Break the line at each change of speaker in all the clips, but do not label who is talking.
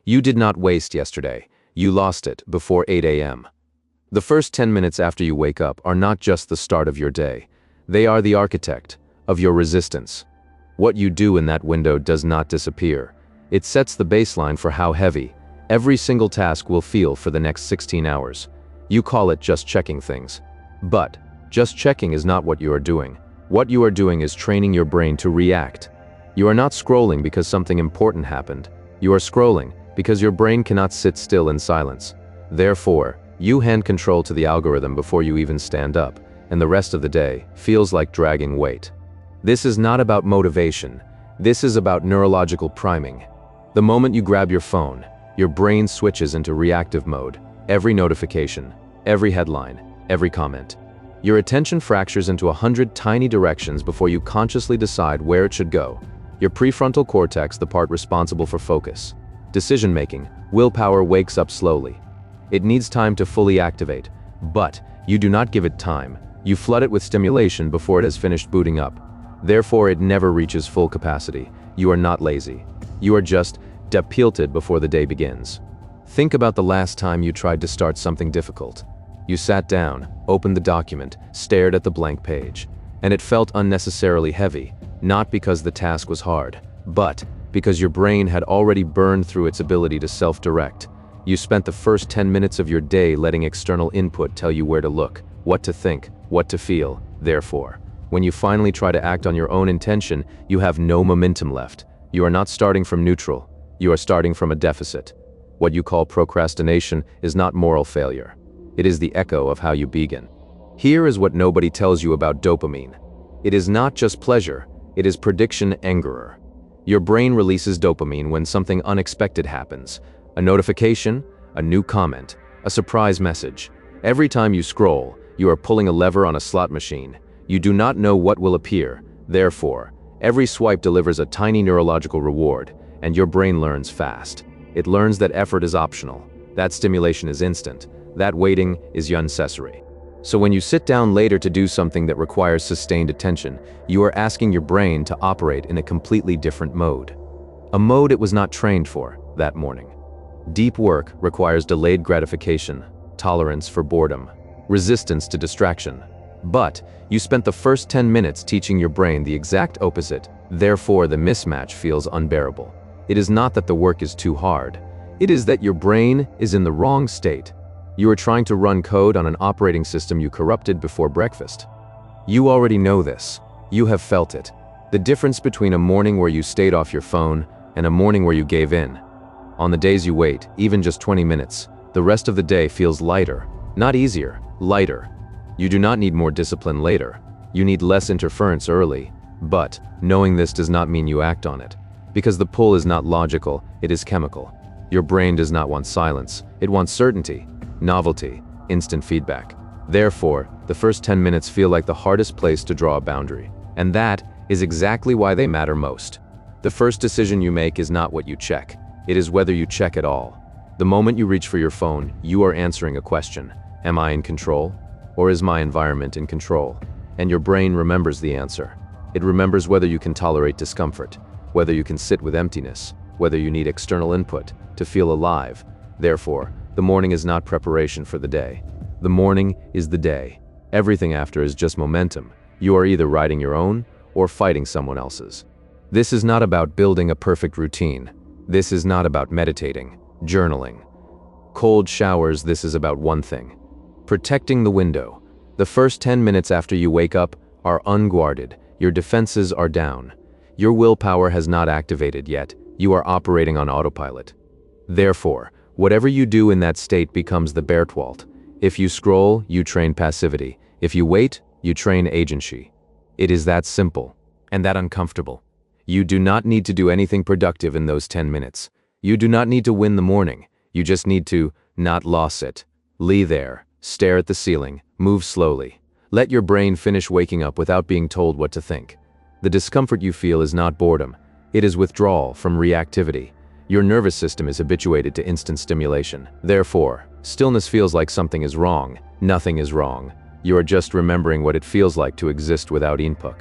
You did not waste yesterday. You lost it before 8 a.m. The first 10 minutes after you wake up are not just the start of your day. They are the architect of your resistance. What you do in that window does not disappear. It sets the baseline for how heavy every single task will feel for the next 16 hours. You call it just checking things. But just checking is not what you are doing. What you are doing is training your brain to react. You are not scrolling because something important happened. You are scrolling because your brain cannot sit still in silence. Therefore, you hand control to the algorithm before you even stand up, and the rest of the day feels like dragging weight. This is not about motivation. This is about neurological priming. The moment you grab your phone, your brain switches into reactive mode. Every notification, every headline, every comment. Your attention fractures into 100 tiny directions before you consciously decide where it should go. Your prefrontal cortex, the part responsible for focus, decision-making, willpower, wakes up slowly. It needs time to fully activate, but you do not give it time. You flood it with stimulation before it has finished booting up. Therefore, it never reaches full capacity. You are not lazy. You are just depleted before the day begins. Think about the last time you tried to start something difficult. You sat down, opened the document, stared at the blank page, and it felt unnecessarily heavy, not because the task was hard, but because your brain had already burned through its ability to self-direct. You spent the first 10 minutes of your day letting external input tell you where to look, what to think, what to feel. Therefore, when you finally try to act on your own intention, you have no momentum left. You are not starting from neutral. You are starting from a deficit. What you call procrastination is not moral failure. It is the echo of how you begin. Here is what nobody tells you about dopamine. It is not just pleasure, it is prediction angerer. Your brain releases dopamine when something unexpected happens. A notification, a new comment, a surprise message. Every time you scroll, you are pulling a lever on a slot machine. You do not know what will appear. Therefore, every swipe delivers a tiny neurological reward, and your brain learns fast. It learns that effort is optional, that stimulation is instant, that waiting is unnecessary. So when you sit down later to do something that requires sustained attention, you are asking your brain to operate in a completely different mode. A mode it was not trained for that morning. Deep work requires delayed gratification, tolerance for boredom, resistance to distraction. But you spent the first 10 minutes teaching your brain the exact opposite. Therefore, the mismatch feels unbearable. It is not that the work is too hard. It is that your brain is in the wrong state. You are trying to run code on an operating system you corrupted before breakfast. You already know this. You have felt it. The difference between a morning where you stayed off your phone and a morning where you gave in. On the days you wait, even just 20 minutes, the rest of the day feels lighter. Not easier, lighter. You do not need more discipline later. You need less interference early. But knowing this does not mean you act on it. Because the pull is not logical, it is chemical. Your brain does not want silence. It wants certainty, novelty, instant feedback. Therefore, the first 10 minutes feel like the hardest place to draw a boundary. And that is exactly why they matter most. The first decision you make is not what you check. It is whether you check at all. The moment you reach for your phone, you are answering a question. Am I in control? Or is my environment in control? And your brain remembers the answer. It remembers whether you can tolerate discomfort, whether you can sit with emptiness, whether you need external input to feel alive. Therefore, the morning is not preparation for the day. The morning is the day. Everything after is just momentum. You are either riding your own or fighting someone else's. This is not about building a perfect routine. This is not about meditating, journaling, cold showers. This is about one thing: protecting the window. The first 10 minutes after you wake up are unguarded. Your defenses are down. Your willpower has not activated yet. You are operating on autopilot. Therefore, whatever you do in that state becomes the Bertwalt. If you scroll, you train passivity. If you wait, you train agency. It is that simple and that uncomfortable. You do not need to do anything productive in those 10 minutes. You do not need to win the morning. You just need to not lose it. Lie there, stare at the ceiling, move slowly. Let your brain finish waking up without being told what to think. The discomfort you feel is not boredom. It is withdrawal from reactivity. Your nervous system is habituated to instant stimulation. Therefore, stillness feels like something is wrong. Nothing is wrong. You are just remembering what it feels like to exist without input.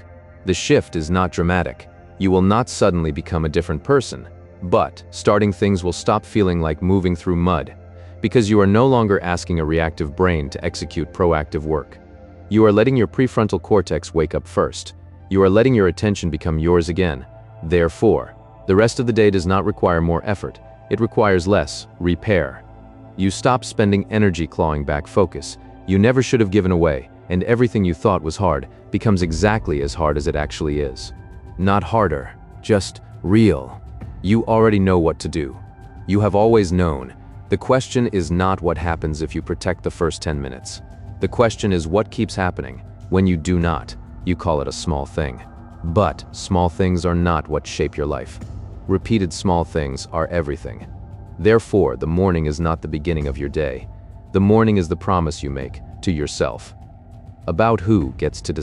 The shift is not dramatic. You will not suddenly become a different person. But starting things will stop feeling like moving through mud, because you are no longer asking a reactive brain to execute proactive work. You are letting your prefrontal cortex wake up first. You are letting your attention become yours again. Therefore, the rest of the day does not require more effort. It requires less repair. You stop spending energy clawing back focus you never should have given away, and everything you thought was hard becomes exactly as hard as it actually is. Not harder, just real. You already know what to do. You have always known. The question is not what happens if you protect the first 10 minutes. The question is what keeps happening when you do not. You call it a small thing. But small things are not what shape your life. Repeated small things are everything. Therefore, the morning is not the beginning of your day. The morning is the promise you make to yourself about who gets to decide.